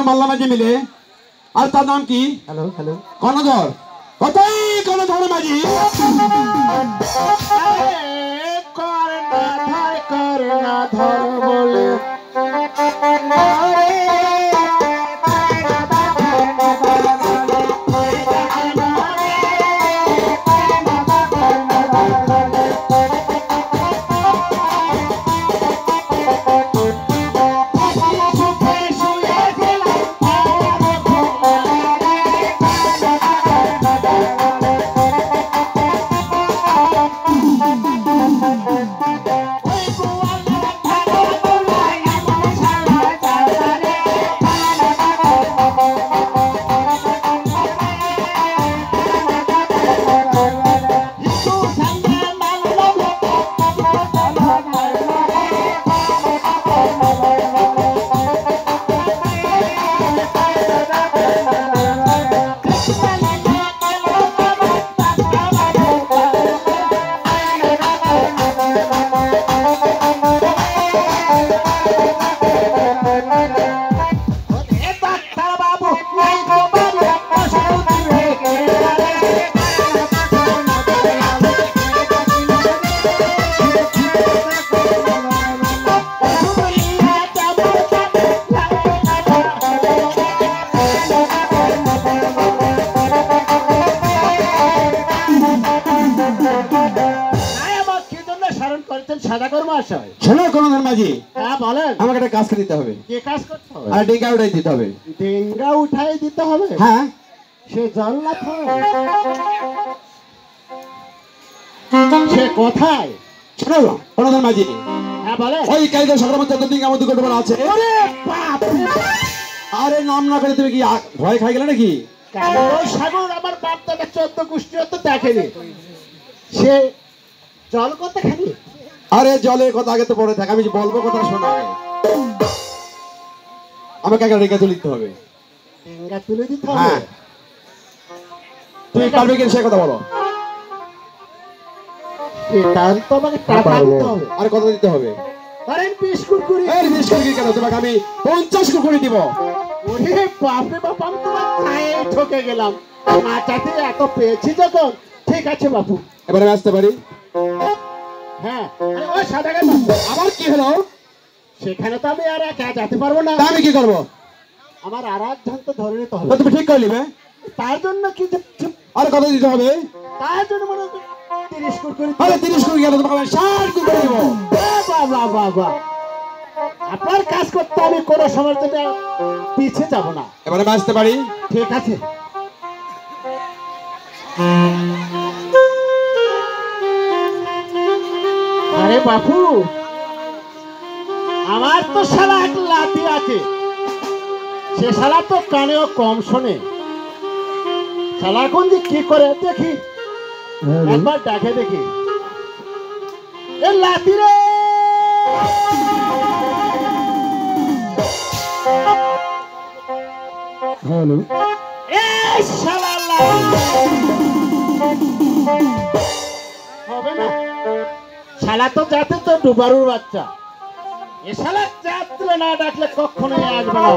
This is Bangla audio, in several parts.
মাল্লা মাঝি মিলে। আর তার নাম কি? Hello hello Karnadhar. কোথায় কর্ণধর মাঝি? কর্ণধর বলে আমাকে একটা কাজ করে দিতে হবে। কি কাজ করতে হবে? আর ডেঙ্গা উঠাই দিতে হবে। ডেঙ্গা উঠাই দিতে হবে? হ্যাঁ। সে জল না সে কোথায়? শোনো কর্ণধর মাঝি। হ্যাঁ বলে। ওই কালকে সকালের মধ্যে ডেঙ্গা মধ্যে কোটবার আছে। ওরে বাপ! আরে নাম না করে তুমি কি ভয় খাই গেলে নাকি? কালো সাগর আমার বাপ দাদা 14 গোষ্ঠী তো দেখেনি। সে জল করতে খালি? আরে জলের কথা আগে তো পরে থাক, আমি বলবো কথা শোনো। আমাকে একটা রেখা তুলে দিতে হবে। রেখা তুলে দিতে হবে? হ্যাঁ। তুমি পারবে কিনা সে কথা বলো। তার তো আমাকে টাকা দিতে হবে। আরে কত দিতে হবে? আরে 20 কুড়কুড়ি। আরে 20 কুড়কুড়ি কেন, তোমাকে আমি 50 কুড়কুড়ি দিব। ওরে বাপ রে বাপ, আমি তো খায়ে ঠকে গেলাম। মাথাতে এত পেয়েছি যখন। ঠিক আছে বাপু, এবারে আমি আসতে পারি? হ্যাঁ। আরে ওই সাদা গায়ে আবার কি হলো? সেখানে তো আমি আর একা যেতে পারবো না। আমি কি করবো? আমার আর একজন তো ধরে নিতে হবে। তুমি ঠিক করে নিবে। তার জন্য কি? আরে কত দিতে হবে? তার জন্য মনে 30 কুড়কুড়ি। আরে 30 কুড়কুড়ি গেলে তোমাকে আমি 60 কুড়কুড়ি দিব। বাবা বাবা, আপনার কাজ করতে আমি কোনো সময় পিছিয়ে যাব না। এবারে আমি আসতে পারি? ঠিক আছে। আরে বাপু, আমার তো শালা এক লাঠি আছে। সে শালা তো কানেও কম শোনে। শালা এখন যে কি করে দেখি, একবার ডাকে দেখি। এ লাঠি রে! হ্যালো। এই শালা হবে না। শালা তো যাতে তো ডুবারুর বাচ্চা। এ শালা যাত্রে না ডাকলে কখনোই আসবে না।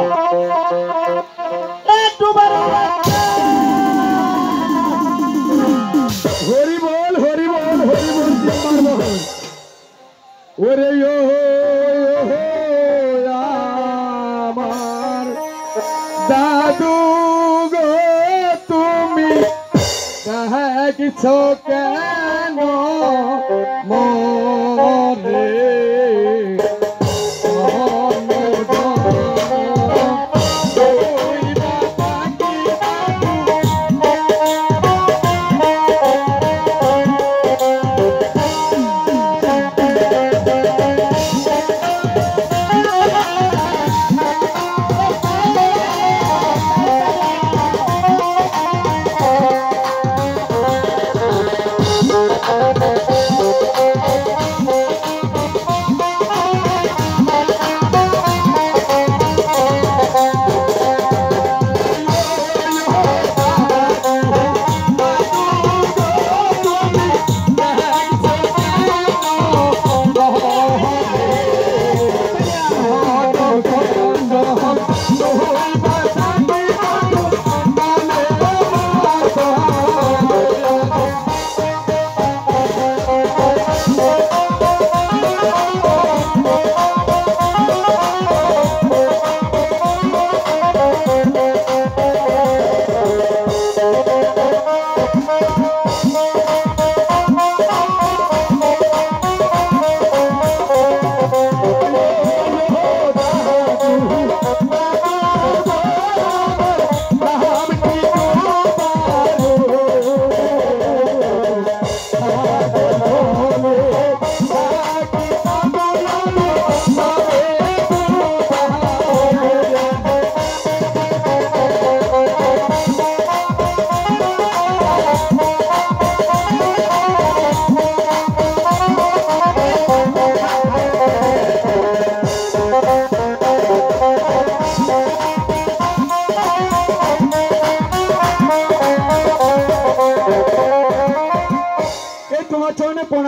ডুবারুর বাচ্চা! হরি বল হরি বল হরি বল। ওরে আমার দাদু গো, তুমি দেখছো কেন মরে?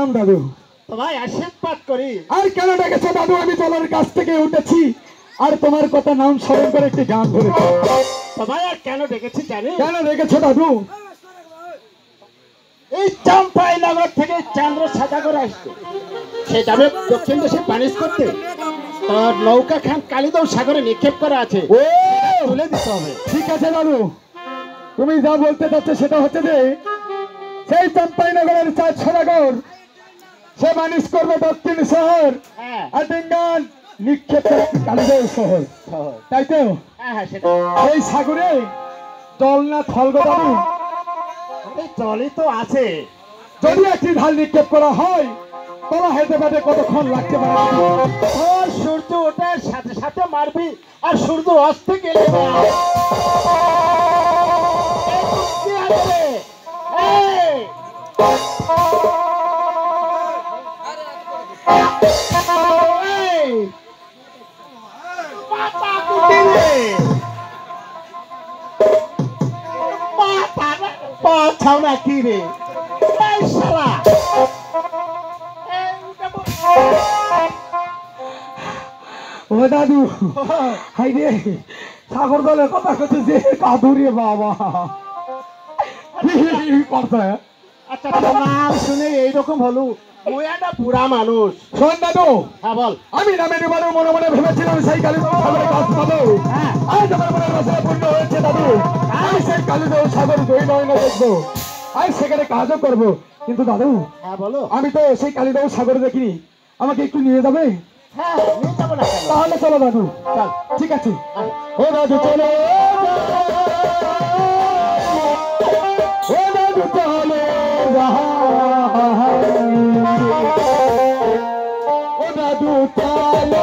প্রণাম দাদু। তোমায় আশীর্বাদ করি। আর কেন ডেকেছো দাদু? আমি জলের কাছ থেকে উঠেছি আর তোমার কথা নাম স্মরণ করে একটি গান ধরেছি। তোমায় আর কেন ডেকেছি জানি? কেন ডেকেছো দাদু? এই চাম্পাই নগর থেকে চান্দ্র সাদাগর আসছে, সে যাবে দক্ষিণ দেশে বাণিজ্য করতে। তার নৌকা খান কালিদাও সাগরে নিক্ষেপ করা আছে, ও তুলে দিতে হবে। ঠিক আছে দাদু, তুমি যা বলতে চাচ্ছ সেটা হচ্ছে যে সেই চম্পাইনগরের চাঁদ সদাগর সে বাণিজ্য করবে দক্ষিণ শহর হ্যাঁ আর ডিঙ্গান নিক্ষেপ করে কালিদাও শহর, শহর। তাই তো? হ্যাঁ হ্যাঁ সেটা। এই সাগরে জল না থল গো দাদু? এই জলই তো আছে। যদি একটি ঢাল নিক্ষেপ করা হয় তলা হেঁটে পেটে কতক্ষণ লাগতে পারে? আর সূর্য ওঠার সাথে সাথে মারবি, আর সূর্য অস্তে গেলে না। এই কি আছে? এই! এই! মাথা কুটিলে! পা ছাও না কি রে? এই শালা! এই উঠে বল। ও দাদু, হাই রে সাগর দলের কথা করছে যে কাদুরে বাবা করতে। আচ্ছা তোর নাম শুনে এইরকম হলো, ওই একটা বুড়া মানুষ। শোন দাদু, হ্যাঁ বল। আমি নামে নেবারও মনে মনে ভেবেছিলাম সেই কালীদেব সাগরে কাজ পাবো। হ্যাঁ আজ আমার মনে রসনা পূর্ণ হয়েছে দাদু। আমি সেই কালীদেব সাগর দুই নয়নে দেখবো আর সেখানে কাজও করবো। কিন্তু দাদু, হ্যাঁ বলো। আমি তো সেই কালীদেব সাগরে দেখিনি, আমাকে একটু নিয়ে যাবে? হ্যাঁ নিয়ে যাবো না কেন? তাহলে চলো দাদু। চল। ঠিক আছে, হ্যাঁ। ও দাদু চলো, ও দাদু চলো, ও দাদু চলো,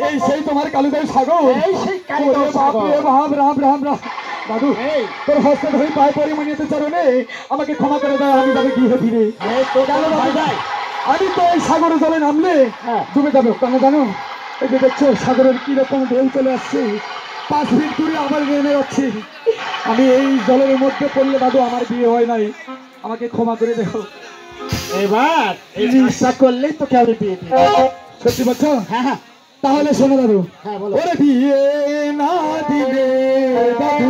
এই সেই তোমার কালীদেব সাগর? এই সেই কালীদেব ওরে সাগর। বাপরে বাপ, রাম রাম রাম। দাদু, এই তোর হস্তে ধরে পায়ে পরে মনিতে চরণে আমাকে ক্ষমা করে দাও, আমি যাবে গৃহে ফিরে। এই তো কেন ভাই দাদু? ভাই। আমি তো এই সাগরে জলে নামলে হ্যাঁ। ডুবে যাবো। কেন জানো? এই যে দেখছো সাগরের কি রকম ঢেউ চলে আসছে, 5 ফিট দূরে আমার নেমে যাচ্ছে। আমি এই জলের মধ্যে পড়লে দাদু আমার বিয়ে হয় নাই, আমাকে ক্ষমা করে দেও। এবার এই ইচ্ছা করলেই তোকে আমি বিয়ে দিই। সত্যি বলছো? হ্যাঁ হ্যাঁ তাহলে শোনো দাদু, হ্যাঁ বলো। ওরে বিয়ে না দিলে দাদু